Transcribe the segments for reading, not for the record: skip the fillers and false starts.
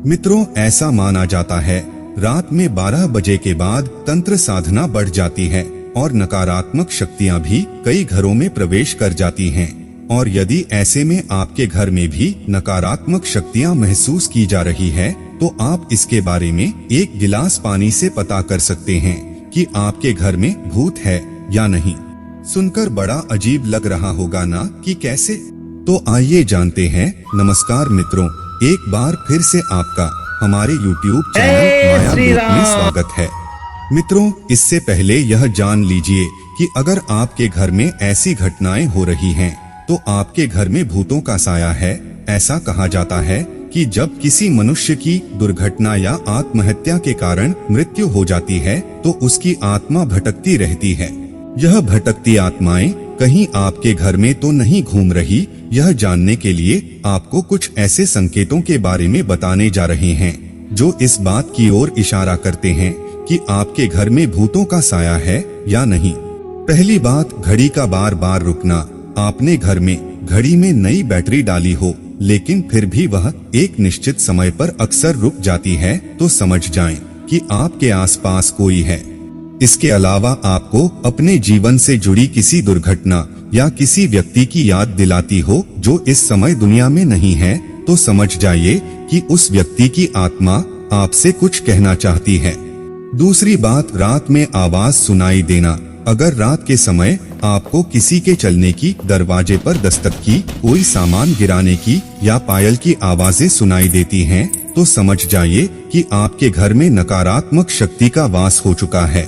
मित्रों, ऐसा माना जाता है रात में 12 बजे के बाद तंत्र साधना बढ़ जाती है और नकारात्मक शक्तियां भी कई घरों में प्रवेश कर जाती हैं। और यदि ऐसे में आपके घर में भी नकारात्मक शक्तियां महसूस की जा रही है तो आप इसके बारे में एक गिलास पानी से पता कर सकते हैं कि आपके घर में भूत है या नहीं। सुनकर बड़ा अजीब लग रहा होगा ना कि कैसे? तो आइए जानते हैं। नमस्कार मित्रों, एक बार फिर से आपका हमारे YouTube चैनल माया लोक में स्वागत है। मित्रों, इससे पहले यह जान लीजिए कि अगर आपके घर में ऐसी घटनाएं हो रही हैं, तो आपके घर में भूतों का साया है। ऐसा कहा जाता है कि जब किसी मनुष्य की दुर्घटना या आत्महत्या के कारण मृत्यु हो जाती है तो उसकी आत्मा भटकती रहती है। यह भटकती आत्माएं कहीं आपके घर में तो नहीं घूम रही, यह जानने के लिए आपको कुछ ऐसे संकेतों के बारे में बताने जा रहे हैं जो इस बात की ओर इशारा करते हैं कि आपके घर में भूतों का साया है या नहीं। पहली बात, घड़ी का बार बार रुकना। आपने घर में घड़ी में नई बैटरी डाली हो लेकिन फिर भी वह एक निश्चित समय पर अक्सर रुक जाती है, तो समझ जाएं कि आपके आसपास कोई है। इसके अलावा आपको अपने जीवन से जुड़ी किसी दुर्घटना या किसी व्यक्ति की याद दिलाती हो जो इस समय दुनिया में नहीं है, तो समझ जाइए कि उस व्यक्ति की आत्मा आपसे कुछ कहना चाहती है। दूसरी बात, रात में आवाज सुनाई देना। अगर रात के समय आपको किसी के चलने की, दरवाजे पर दस्तक की, कोई सामान गिराने की या पायल की आवाजें सुनाई देती हैं, तो समझ जाइए कि आपके घर में नकारात्मक शक्ति का वास हो चुका है।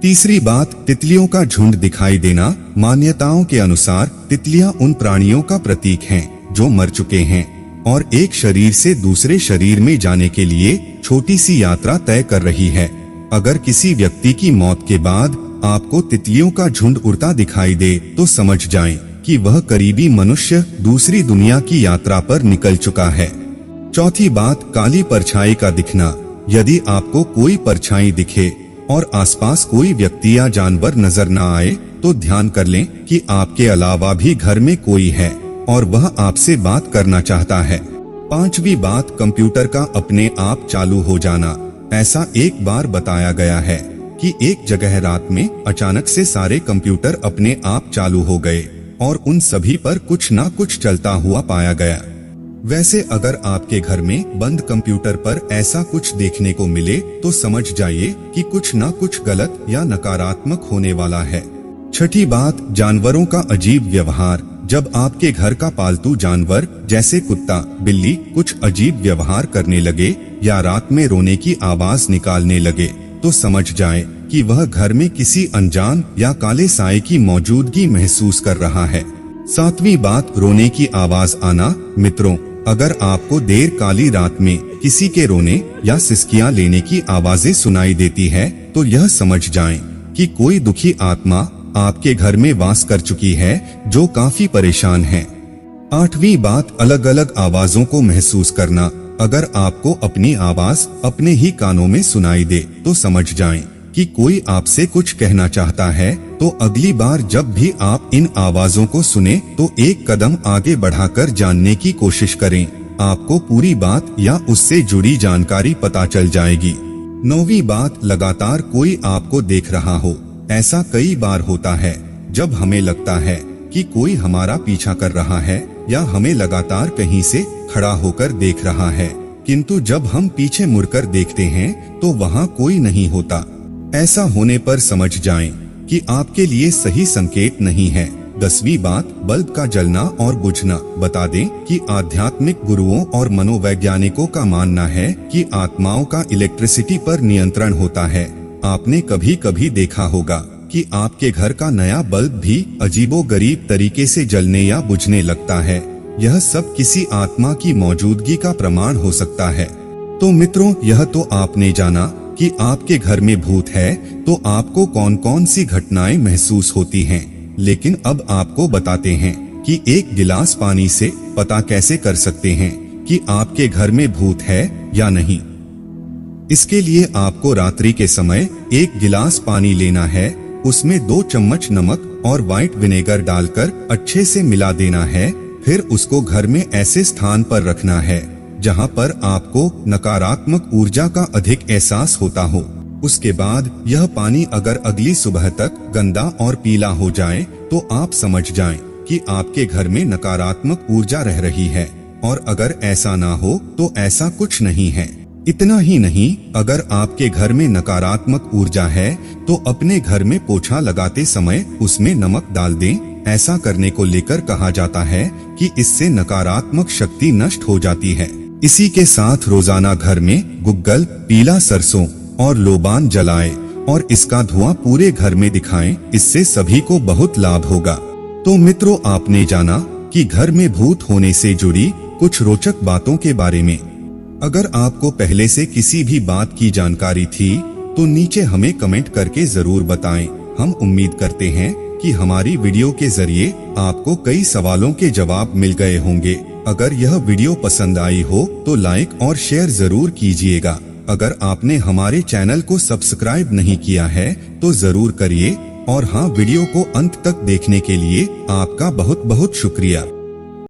तीसरी बात, तितलियों का झुंड दिखाई देना। मान्यताओं के अनुसार तितलियां उन प्राणियों का प्रतीक हैं जो मर चुके हैं और एक शरीर से दूसरे शरीर में जाने के लिए छोटी सी यात्रा तय कर रही है। अगर किसी व्यक्ति की मौत के बाद आपको तितलियों का झुंड उड़ता दिखाई दे तो समझ जाएं कि वह करीबी मनुष्य दूसरी दुनिया की यात्रा पर निकल चुका है। चौथी बात, काली परछाई का दिखना। यदि आपको कोई परछाई दिखे और आसपास कोई व्यक्ति या जानवर नजर न आए तो ध्यान कर लें कि आपके अलावा भी घर में कोई है और वह आपसे बात करना चाहता है। पांचवी बात, कंप्यूटर का अपने आप चालू हो जाना। ऐसा एक बार बताया गया है कि एक जगह रात में अचानक से सारे कंप्यूटर अपने आप चालू हो गए और उन सभी पर कुछ ना कुछ चलता हुआ पाया गया। वैसे अगर आपके घर में बंद कंप्यूटर पर ऐसा कुछ देखने को मिले तो समझ जाइए कि कुछ ना कुछ गलत या नकारात्मक होने वाला है। छठी बात, जानवरों का अजीब व्यवहार। जब आपके घर का पालतू जानवर जैसे कुत्ता, बिल्ली कुछ अजीब व्यवहार करने लगे या रात में रोने की आवाज निकालने लगे तो समझ जाएं कि वह घर में किसी अनजान या काले साए की मौजूदगी महसूस कर रहा है। सातवीं बात, रोने की आवाज आना। मित्रों, अगर आपको देर काली रात में किसी के रोने या सिसकियां लेने की आवाजें सुनाई देती है तो यह समझ जाएं कि कोई दुखी आत्मा आपके घर में वास कर चुकी है जो काफी परेशान है। आठवीं बात, अलग अलग आवाजों को महसूस करना। अगर आपको अपनी आवाज अपने ही कानों में सुनाई दे तो समझ जाएं कि कोई आपसे कुछ कहना चाहता है, तो अगली बार जब भी आप इन आवाजों को सुने तो एक कदम आगे बढ़ाकर जानने की कोशिश करें। आपको पूरी बात या उससे जुड़ी जानकारी पता चल जाएगी। नौवीं बात, लगातार कोई आपको देख रहा हो। ऐसा कई बार होता है जब हमें लगता है कि कोई हमारा पीछा कर रहा है या हमें लगातार कहीं से खड़ा होकर देख रहा है, किंतु जब हम पीछे मुड़कर देखते हैं तो वहाँ कोई नहीं होता। ऐसा होने पर समझ जाएं कि आपके लिए सही संकेत नहीं है। 10वीं बात, बल्ब का जलना और बुझना। बता दें कि आध्यात्मिक गुरुओं और मनोवैज्ञानिकों का मानना है कि आत्माओं का इलेक्ट्रिसिटी पर नियंत्रण होता है। आपने कभी कभी देखा होगा कि आपके घर का नया बल्ब भी अजीबोगरीब तरीके से जलने या बुझने लगता है। यह सब किसी आत्मा की मौजूदगी का प्रमाण हो सकता है। तो मित्रों, यह तो आपने जाना कि आपके घर में भूत है, तो आपको कौन कौन सी घटनाएं महसूस होती हैं। लेकिन अब आपको बताते हैं कि एक गिलास पानी से पता कैसे कर सकते हैं कि आपके घर में भूत है या नहीं। इसके लिए आपको रात्रि के समय एक गिलास पानी लेना है, उसमें 2 चम्मच नमक और व्हाइट विनेगर डालकर अच्छे से मिला देना है। फिर उसको घर में ऐसे स्थान पर रखना है जहाँ पर आपको नकारात्मक ऊर्जा का अधिक एहसास होता हो। उसके बाद यह पानी अगर अगली सुबह तक गंदा और पीला हो जाए तो आप समझ जाएं कि आपके घर में नकारात्मक ऊर्जा रह रही है, और अगर ऐसा ना हो तो ऐसा कुछ नहीं है। इतना ही नहीं, अगर आपके घर में नकारात्मक ऊर्जा है तो अपने घर में पोछा लगाते समय उसमें नमक डाल दें। ऐसा करने को लेकर कहा जाता है कि इससे नकारात्मक शक्ति नष्ट हो जाती है। इसी के साथ रोजाना घर में गुग्गल, पीला सरसों और लोबान जलाएं और इसका धुआं पूरे घर में दिखाएं। इससे सभी को बहुत लाभ होगा। तो मित्रों, आपने जाना कि घर में भूत होने से जुड़ी कुछ रोचक बातों के बारे में। अगर आपको पहले से किसी भी बात की जानकारी थी तो नीचे हमें कमेंट करके जरूर बताएं। हम उम्मीद करते हैं कि हमारी वीडियो के जरिए आपको कई सवालों के जवाब मिल गए होंगे। अगर यह वीडियो पसंद आई हो तो लाइक और शेयर जरूर कीजिएगा। अगर आपने हमारे चैनल को सब्सक्राइब नहीं किया है तो जरूर करिए। और हाँ, वीडियो को अंत तक देखने के लिए आपका बहुत बहुत शुक्रिया।